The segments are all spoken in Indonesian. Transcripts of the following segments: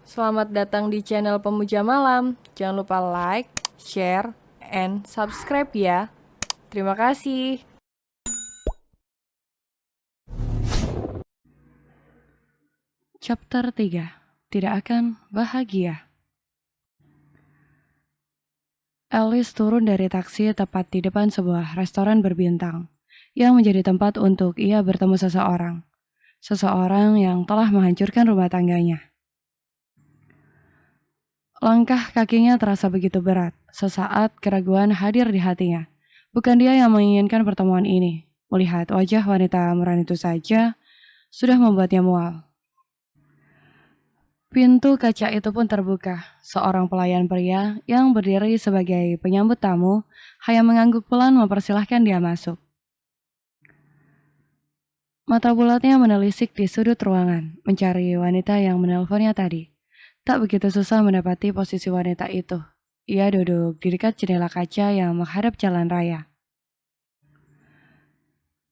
Selamat datang di channel Pemuja Malam. Jangan lupa like, share, and subscribe ya. Terima kasih. Chapter 3. Tidak akan bahagia. Alice turun dari taksi tepat di depan sebuah restoran berbintang yang menjadi tempat untuk ia bertemu seseorang. Seseorang yang telah menghancurkan rumah tangganya. Langkah kakinya terasa begitu berat. Sesaat keraguan hadir di hatinya. Bukan dia yang menginginkan pertemuan ini. Melihat wajah wanita murah itu saja sudah membuatnya mual. Pintu kaca itu pun terbuka. Seorang pelayan pria yang berdiri sebagai penyambut tamu hanya mengangguk pelan mempersilahkan dia masuk. Mata bulatnya menelisik di sudut ruangan, mencari wanita yang menelponnya tadi. Tak begitu susah mendapati posisi wanita itu. Ia duduk di dekat jendela kaca yang menghadap jalan raya.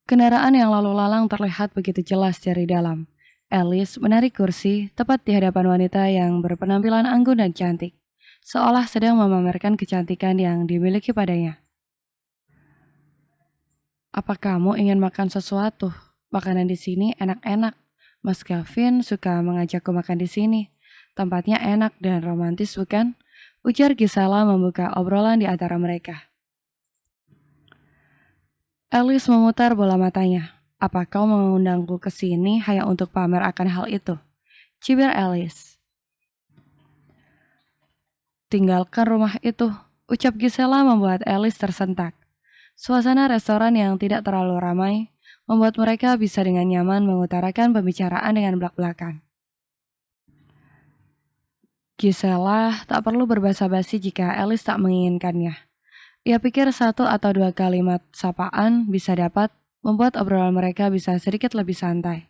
Kendaraan yang lalu lalang terlihat begitu jelas dari dalam. Alice menarik kursi tepat di hadapan wanita yang berpenampilan anggun dan cantik, seolah sedang memamerkan kecantikan yang dimiliki padanya. Apa kamu ingin makan sesuatu? Makanan di sini enak-enak. Mas Gavin suka mengajakku makan di sini. Tempatnya enak dan romantis, bukan? Ujar Gisela membuka obrolan di antara mereka. Alice memutar bola matanya. Apa kau mengundangku ke sini hanya untuk pamer akan hal itu? Cibir Alice. Tinggalkan rumah itu, ucap Gisela membuat Alice tersentak. Suasana restoran yang tidak terlalu ramai membuat mereka bisa dengan nyaman mengutarakan pembicaraan dengan belak-belakan. Gisela tak perlu berbasa-basi jika Alice tak menginginkannya. Ia pikir satu atau dua kalimat sapaan bisa dapat membuat obrolan mereka bisa sedikit lebih santai.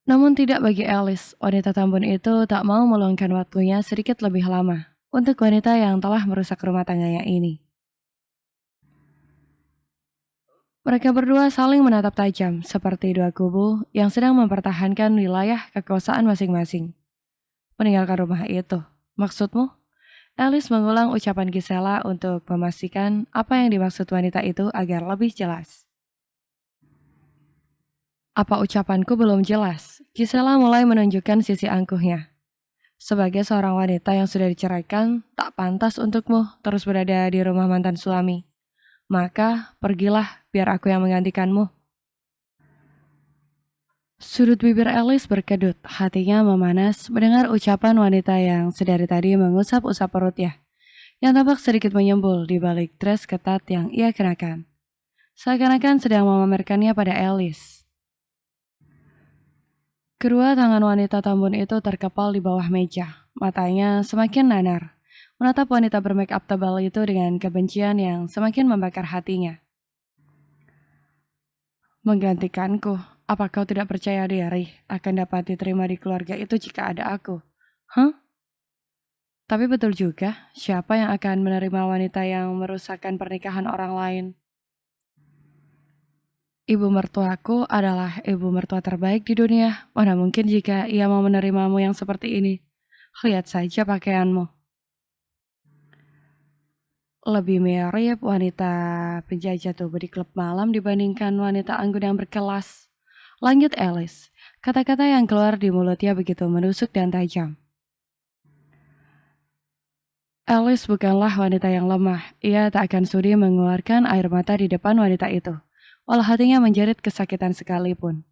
Namun tidak bagi Alice, wanita tambun itu tak mau meluangkan waktunya sedikit lebih lama untuk wanita yang telah merusak rumah tangganya ini. Mereka berdua saling menatap tajam seperti dua kubu yang sedang mempertahankan wilayah kekuasaan masing-masing. Meninggalkan rumah itu, maksudmu? Alice mengulang ucapan Gisela untuk memastikan apa yang dimaksud wanita itu agar lebih jelas. Apa ucapanku belum jelas? Gisela mulai menunjukkan sisi angkuhnya. Sebagai seorang wanita yang sudah diceraikan, tak pantas untukmu terus berada di rumah mantan suami. Maka, pergilah biar aku yang menggantikanmu. Sudut bibir Alice berkedut, hatinya memanas mendengar ucapan wanita yang sedari tadi mengusap-usap perutnya, yang tampak sedikit menyembul di balik dress ketat yang ia kenakan. Seakan-akan sedang memamerkannya pada Alice. Kedua tangan wanita tambun itu terkepal di bawah meja, matanya semakin nanar, menatap wanita bermake up tebal itu dengan kebencian yang semakin membakar hatinya. Menggantikanku, apa kau tidak percaya diri akan dapat diterima di keluarga itu jika ada aku? Hah? Tapi betul juga, siapa yang akan menerima wanita yang merusakkan pernikahan orang lain? Ibu mertuaku adalah ibu mertua terbaik di dunia. Mana mungkin jika ia mau menerimamu yang seperti ini? Lihat saja pakaianmu. Lebih mirip wanita penjajah tubuh di klub malam dibandingkan wanita anggun yang berkelas. Lanjut Alice, kata-kata yang keluar di mulutnya begitu menusuk dan tajam. Alice bukanlah wanita yang lemah, ia tak akan sudi mengeluarkan air mata di depan wanita itu, walau hatinya menjerit kesakitan sekalipun.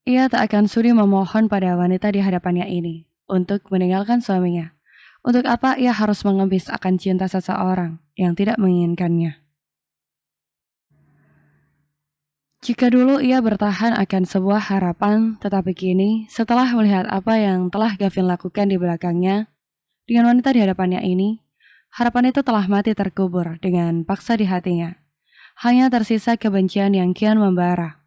Ia tak akan sudi memohon pada wanita di hadapannya ini, untuk meninggalkan suaminya. Untuk apa ia harus mengemis akan cinta seseorang yang tidak menginginkannya? Jika dulu ia bertahan akan sebuah harapan, tetapi kini, setelah melihat apa yang telah Gavin lakukan di belakangnya, dengan wanita di hadapannya ini, harapan itu telah mati terkubur dengan paksa di hatinya. Hanya tersisa kebencian yang kian membara.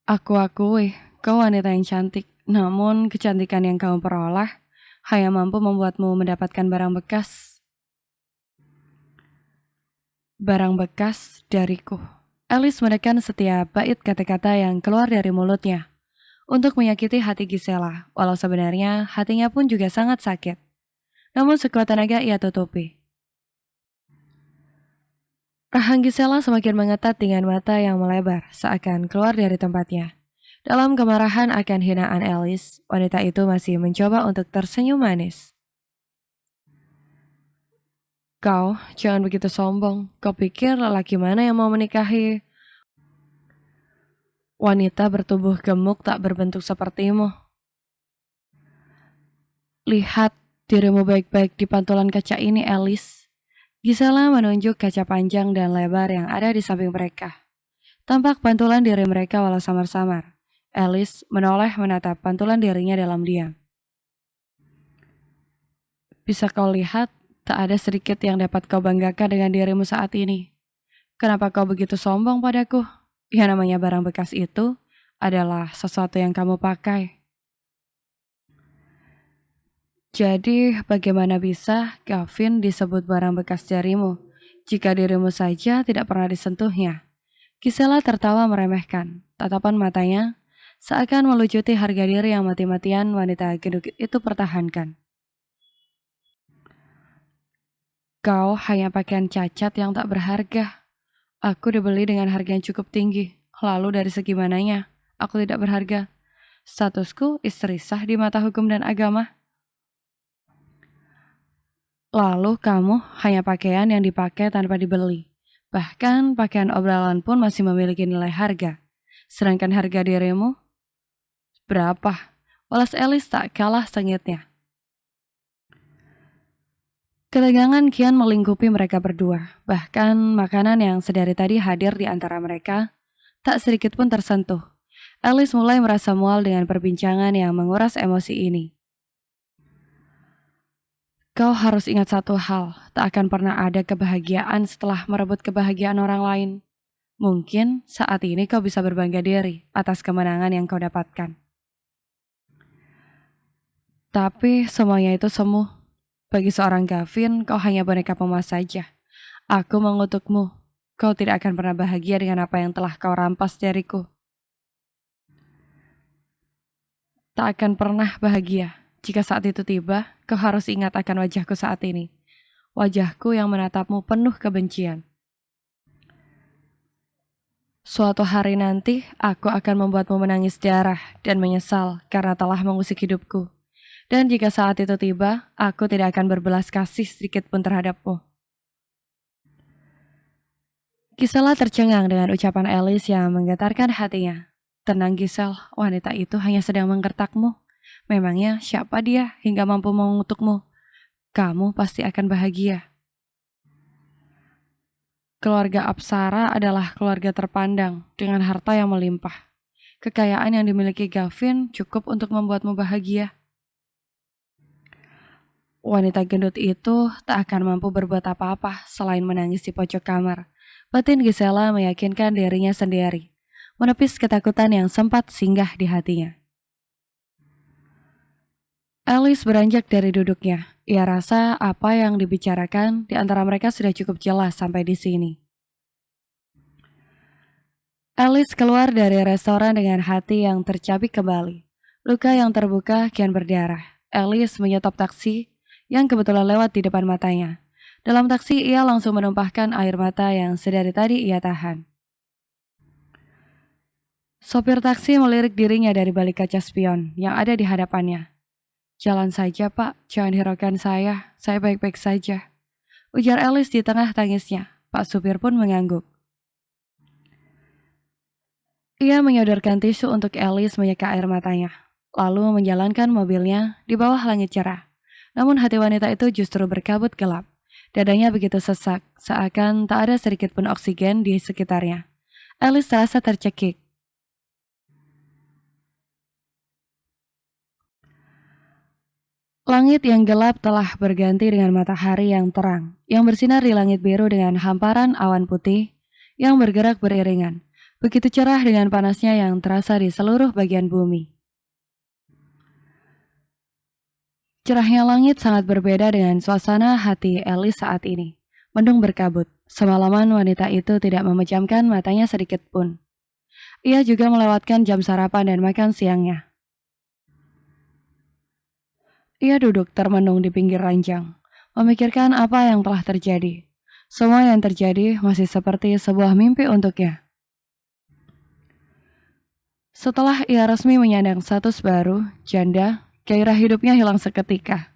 Aku akui, kau wanita yang cantik, namun kecantikan yang kau peroleh hanya mampu membuatmu mendapatkan barang bekas. Barang bekas dariku. Alice menekan setiap bait kata-kata yang keluar dari mulutnya untuk menyakiti hati Gisela, walau sebenarnya hatinya pun juga sangat sakit. Namun sekuat tenaga ia tutupi. Rahang Gisela semakin mengetat dengan mata yang melebar, seakan keluar dari tempatnya. Dalam kemarahan akan hinaan Alice, wanita itu masih mencoba untuk tersenyum manis. Kau jangan begitu sombong. Kau pikir lelaki mana yang mau menikahi wanita bertubuh gemuk tak berbentuk sepertimu? Lihat dirimu baik-baik di pantulan kaca ini, Alice. Gisela menunjuk kaca panjang dan lebar yang ada di samping mereka. Tampak pantulan diri mereka walau samar-samar. Alice menoleh menatap pantulan dirinya dalam diam. Bisa kau lihat, tak ada sedikit yang dapat kau banggakan dengan dirimu saat ini. Kenapa kau begitu sombong padaku? Yang namanya barang bekas itu adalah sesuatu yang kamu pakai. Jadi, bagaimana bisa Gavin disebut barang bekas jarimu jika dirimu saja tidak pernah disentuhnya? Gisela tertawa meremehkan. Tatapan matanya seakan melucuti harga diri yang mati-matian wanita gendut itu pertahankan. Kau hanya pakaian cacat yang tak berharga. Aku dibeli dengan harga yang cukup tinggi. Lalu dari segi mananya, aku tidak berharga. Statusku istri sah di mata hukum dan agama. Lalu kamu hanya pakaian yang dipakai tanpa dibeli. Bahkan pakaian obrolan pun masih memiliki nilai harga. Sedangkan harga dirimu berapa? Walas Alice tak kalah sengitnya. Ketegangan kian melingkupi mereka berdua. Bahkan makanan yang sedari tadi hadir di antara mereka tak sedikit pun tersentuh. Alice mulai merasa mual dengan perbincangan yang menguras emosi ini. Kau harus ingat satu hal, tak akan pernah ada kebahagiaan setelah merebut kebahagiaan orang lain. Mungkin saat ini kau bisa berbangga diri atas kemenangan yang kau dapatkan. Tapi semuanya itu semu. Bagi seorang Gavin, kau hanya boneka pemas saja. Aku mengutukmu. Kau tidak akan pernah bahagia dengan apa yang telah kau rampas dariku. Tak akan pernah bahagia. Jika saat itu tiba, kau harus ingat akan wajahku saat ini. Wajahku yang menatapmu penuh kebencian. Suatu hari nanti, aku akan membuatmu menangis darah dan menyesal karena telah mengusik hidupku. Dan jika saat itu tiba, aku tidak akan berbelas kasih sedikit pun terhadapmu. Gisela tercengang dengan ucapan Alice yang menggetarkan hatinya. Tenang Gisel, wanita itu hanya sedang menggertakmu. Memangnya siapa dia hingga mampu mengutukmu? Kamu pasti akan bahagia. Keluarga Apsara adalah keluarga terpandang dengan harta yang melimpah. Kekayaan yang dimiliki Gavin cukup untuk membuatmu bahagia. Wanita gendut itu tak akan mampu berbuat apa-apa selain menangis di pojok kamar. Batin Gisela meyakinkan dirinya sendiri, menepis ketakutan yang sempat singgah di hatinya. Alice beranjak dari duduknya. Ia rasa apa yang dibicarakan di antara mereka sudah cukup jelas sampai di sini. Alice keluar dari restoran dengan hati yang tercabik kembali. Luka yang terbuka kian berdarah. Alice menyetop taksi yang kebetulan lewat di depan matanya. Dalam taksi ia langsung menumpahkan air mata yang sedari tadi ia tahan. Sopir taksi melirik dirinya dari balik kaca spion yang ada di hadapannya. Jalan saja pak, jangan hiraukan saya baik-baik saja. Ujar Alice di tengah tangisnya. Pak supir pun mengangguk. Ia menyodorkan tisu untuk Alice menyeka air matanya, lalu menjalankan mobilnya di bawah langit cerah. Namun hati wanita itu justru berkabut gelap. Dadanya begitu sesak, seakan tak ada sedikit pun oksigen di sekitarnya. Alice terasa tercekik. Langit yang gelap telah berganti dengan matahari yang terang, yang bersinar di langit biru dengan hamparan awan putih yang bergerak beriringan. Begitu cerah dengan panasnya yang terasa di seluruh bagian bumi. Cerahnya langit sangat berbeda dengan suasana hati Alice saat ini. Mendung berkabut, Semalaman wanita itu tidak memejamkan matanya sedikit pun. Ia juga melewatkan jam sarapan dan makan siangnya. Ia duduk termenung di pinggir ranjang, memikirkan apa yang telah terjadi. Semua yang terjadi masih seperti sebuah mimpi untuknya. Setelah ia resmi menyandang status baru, janda, gairah hidupnya hilang seketika.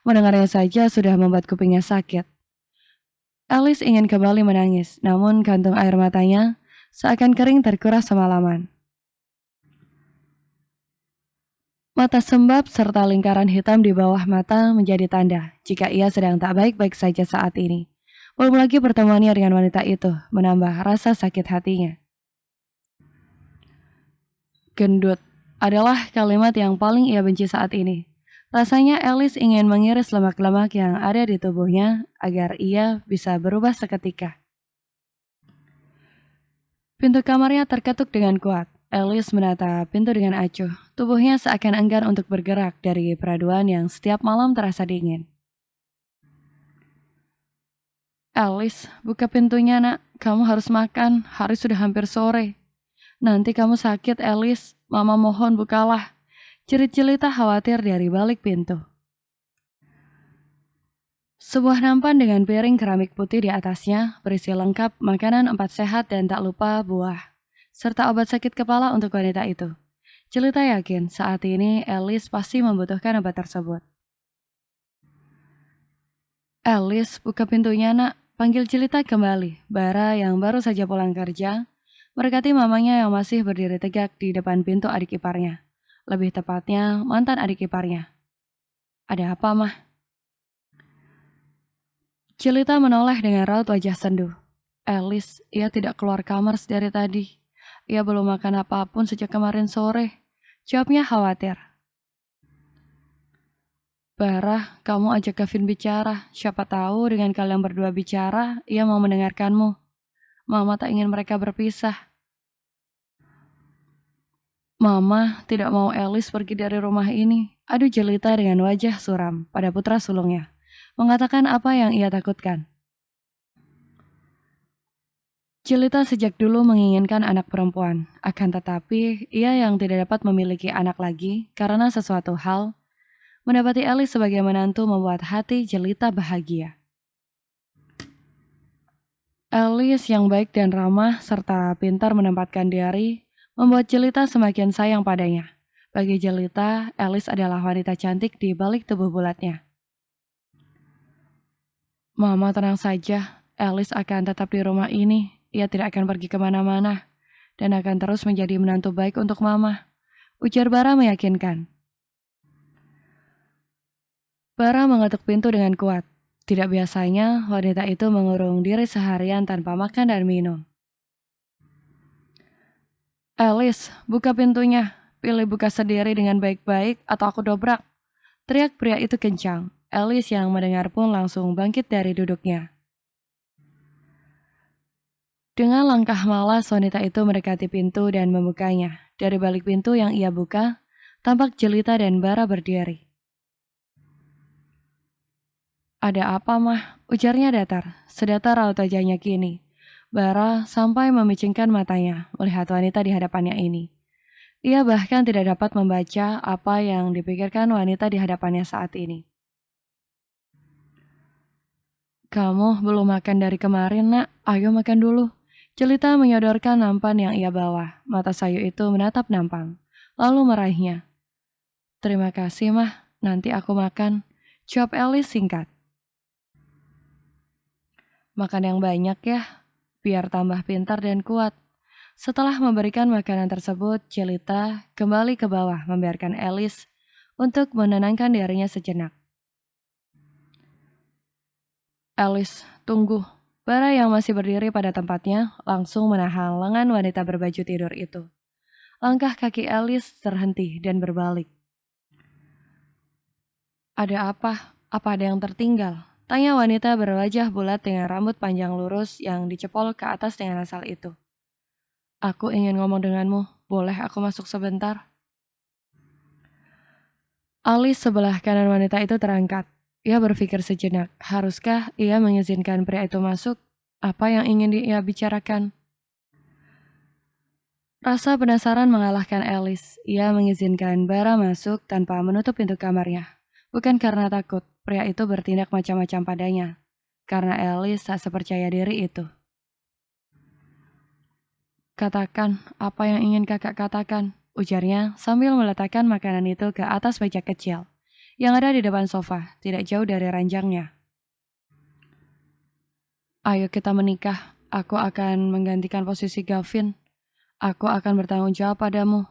Mendengarnya saja sudah membuat kupingnya sakit. Alice ingin kembali menangis, namun kantung air matanya seakan kering terkuras semalaman. Mata sembab serta lingkaran hitam di bawah mata menjadi tanda jika ia sedang tak baik-baik saja saat ini. Belum lagi pertemuannya dengan wanita itu menambah rasa sakit hatinya. Gendut adalah kalimat yang paling ia benci saat ini. Rasanya Alice ingin mengiris lemak-lemak yang ada di tubuhnya agar ia bisa berubah seketika. Pintu kamarnya terketuk dengan kuat. Alice menata pintu dengan acuh. Tubuhnya seakan enggan untuk bergerak dari peraduan yang setiap malam terasa dingin. Alice, buka pintunya nak. Kamu harus makan. Hari sudah hampir sore. Nanti kamu sakit, Alice. Mama mohon bukalah. Jerit-jelita khawatir dari balik pintu. Sebuah nampan dengan piring keramik putih di atasnya berisi lengkap makanan 4 sehat dan tak lupa buah, serta obat sakit kepala untuk wanita itu. Jelita yakin saat ini Alice pasti membutuhkan obat tersebut. Alice, buka pintunya nak, panggil Jelita kembali. Bara yang baru saja pulang kerja, mendekati mamanya yang masih berdiri tegak di depan pintu adik iparnya. Lebih tepatnya, mantan adik iparnya. Ada apa, Mah? Jelita menoleh dengan raut wajah sendu. Alice, ia tidak keluar kamar sedari tadi. Ia belum makan apapun sejak kemarin sore. Jawabnya khawatir. Barah, kamu ajak Gavin bicara. Siapa tahu dengan kalian berdua bicara, ia mau mendengarkanmu. Mama tak ingin mereka berpisah. Mama tidak mau Alice pergi dari rumah ini. Adu Jelita dengan wajah suram pada putra sulungnya. Mengatakan apa yang ia takutkan. Jelita sejak dulu menginginkan anak perempuan, akan tetapi ia yang tidak dapat memiliki anak lagi karena sesuatu hal, mendapati Alice sebagai menantu membuat hati Jelita bahagia. Alice yang baik dan ramah serta pintar menempatkan diri, membuat Jelita semakin sayang padanya. Bagi Jelita, Alice adalah wanita cantik di balik tubuh bulatnya. Mama tenang saja, Alice akan tetap di rumah ini. Ia tidak akan pergi kemana-mana dan akan terus menjadi menantu baik untuk Mama. Ujar Bara meyakinkan. Bara mengetuk pintu dengan kuat. Tidak biasanya wanita itu mengurung diri seharian tanpa makan dan minum. Alice, buka pintunya. Pilih buka sendiri dengan baik-baik atau aku dobrak. Teriak pria itu kencang. Alice yang mendengar pun langsung bangkit dari duduknya. Dengan langkah malas wanita itu mendekati pintu dan membukanya. Dari balik pintu yang ia buka, tampak Jelita dan Bara berdiri. Ada apa, Mah? Ujarnya datar, sedatar raut wajahnya kini. Bara sampai memicingkan matanya melihat wanita di hadapannya ini. Ia bahkan tidak dapat membaca apa yang dipikirkan wanita di hadapannya saat ini. Kamu belum makan dari kemarin, nak. Ayo makan dulu. Jelita menyodorkan nampan yang ia bawa. Mata sayu itu menatap nampang, lalu meraihnya. Terima kasih, Mah. Nanti aku makan. Jawab Alice singkat. Makan yang banyak ya, biar tambah pintar dan kuat. Setelah memberikan makanan tersebut, Jelita kembali ke bawah membiarkan Alice untuk menenangkan dirinya sejenak. Alice, tunggu. Bara yang masih berdiri pada tempatnya langsung menahan lengan wanita berbaju tidur itu. Langkah kaki Alice terhenti dan berbalik. Ada apa? Apa ada yang tertinggal? Tanya wanita berwajah bulat dengan rambut panjang lurus yang dicepol ke atas dengan asal itu. Aku ingin ngomong denganmu. Boleh aku masuk sebentar? Alis sebelah kanan wanita itu terangkat. Ia berpikir sejenak, haruskah ia mengizinkan pria itu masuk? Apa yang ingin dia bicarakan? Rasa penasaran mengalahkan Alice. Ia mengizinkan Bara masuk tanpa menutup pintu kamarnya. Bukan karena takut, pria itu bertindak macam-macam padanya. Karena Alice tak sepercaya diri itu. Katakan apa yang ingin kakak katakan, ujarnya sambil meletakkan makanan itu ke atas meja kecil yang ada di depan sofa, tidak jauh dari ranjangnya. Ayo kita menikah, aku akan menggantikan posisi Gavin. Aku akan bertanggung jawab padamu,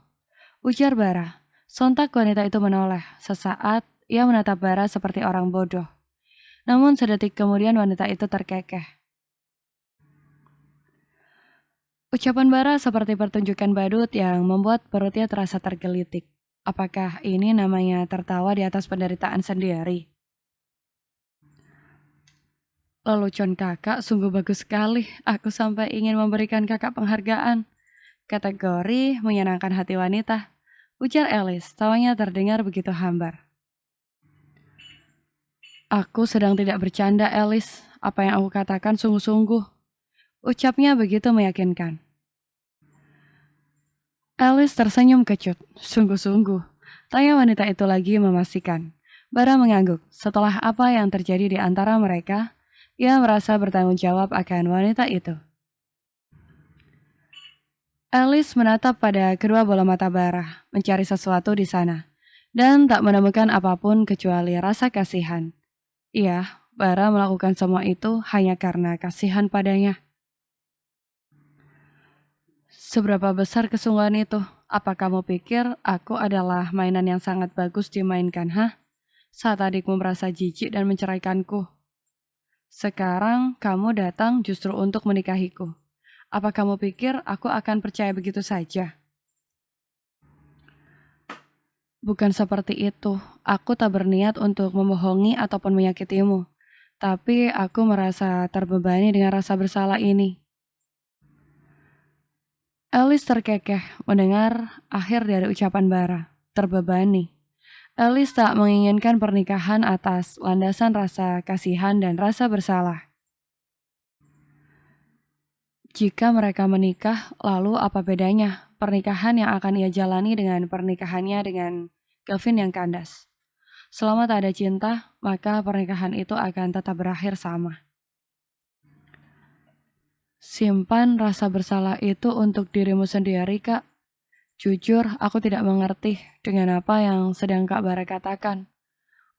ujar Bara. Sontak wanita itu menoleh. Sesaat, ia menatap Bara seperti orang bodoh. Namun sedetik kemudian wanita itu terkekeh. Ucapan Bara seperti pertunjukan badut yang membuat perutnya terasa tergelitik. Apakah ini namanya tertawa di atas penderitaan sendiri? Lelucon kakak sungguh bagus sekali. Aku sampai ingin memberikan kakak penghargaan. Kategori menyenangkan hati wanita, ujar Alice, tawanya terdengar begitu hambar. Aku sedang tidak bercanda, Alice. Apa yang aku katakan sungguh-sungguh. Ucapnya begitu meyakinkan. Alice tersenyum kecut. Sungguh-sungguh. Tanya wanita itu lagi memastikan. Bara mengangguk. Setelah apa yang terjadi di antara mereka, ia merasa bertanggung jawab akan wanita itu. Alice menatap pada kedua bola mata Bara, mencari sesuatu di sana, dan tak menemukan apapun kecuali rasa kasihan. Iya, Bara melakukan semua itu hanya karena kasihan padanya. Seberapa besar kesungguhan itu? Apa kamu pikir aku adalah mainan yang sangat bagus dimainkan, hah? Saat adikmu merasa jijik dan menceraikanku. Sekarang kamu datang justru untuk menikahiku. Apa kamu pikir aku akan percaya begitu saja? Bukan seperti itu. Aku tak berniat untuk membohongi ataupun menyakitimu. Tapi aku merasa terbebani dengan rasa bersalah ini. Alice terkekeh mendengar akhir dari ucapan Bara. Terbebani. Alice tak menginginkan pernikahan atas landasan rasa kasihan dan rasa bersalah. Jika mereka menikah, lalu apa bedanya pernikahan yang akan ia jalani dengan pernikahannya dengan Gavin yang kandas? Selama tak ada cinta, maka pernikahan itu akan tetap berakhir sama. Simpan rasa bersalah itu untuk dirimu sendiri, Kak. Jujur, aku tidak mengerti dengan apa yang sedang Kak Bara katakan.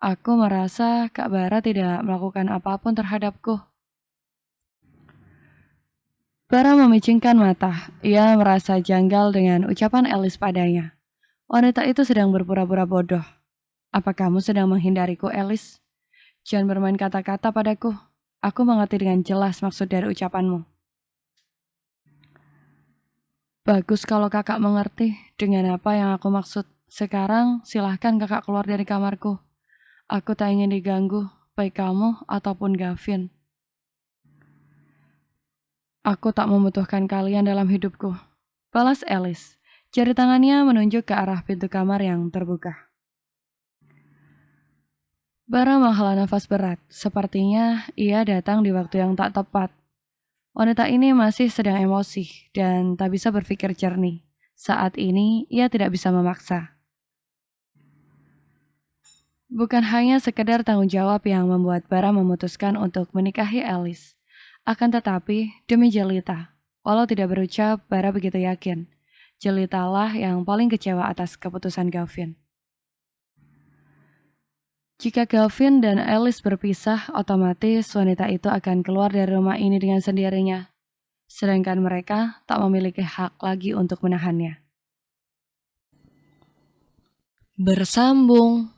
Aku merasa Kak Bara tidak melakukan apapun terhadapku. Bara memicingkan mata. Ia merasa janggal dengan ucapan Alice padanya. Wanita itu sedang berpura-pura bodoh. Apa kamu sedang menghindariku, Alice? Jangan bermain kata-kata padaku. Aku mengerti dengan jelas maksud dari ucapanmu. Bagus kalau kakak mengerti dengan apa yang aku maksud. Sekarang silahkan kakak keluar dari kamarku. Aku tak ingin diganggu, baik kamu ataupun Gavin. Aku tak membutuhkan kalian dalam hidupku. Balas Alice. Jari tangannya menunjuk ke arah pintu kamar yang terbuka. Bara menghela nafas berat. Sepertinya ia datang di waktu yang tak tepat. Wanita ini masih sedang emosi dan tak bisa berpikir jernih. Saat ini ia tidak bisa memaksa. Bukan hanya sekedar tanggung jawab yang membuat Bara memutuskan untuk menikahi Alice. Akan tetapi, demi Jelita, walau tidak berucap, Bara begitu yakin. Jelitalah yang paling kecewa atas keputusan Gavin. Jika Gavin dan Alice berpisah, otomatis wanita itu akan keluar dari rumah ini dengan sendirinya. Sedangkan mereka tak memiliki hak lagi untuk menahannya. Bersambung.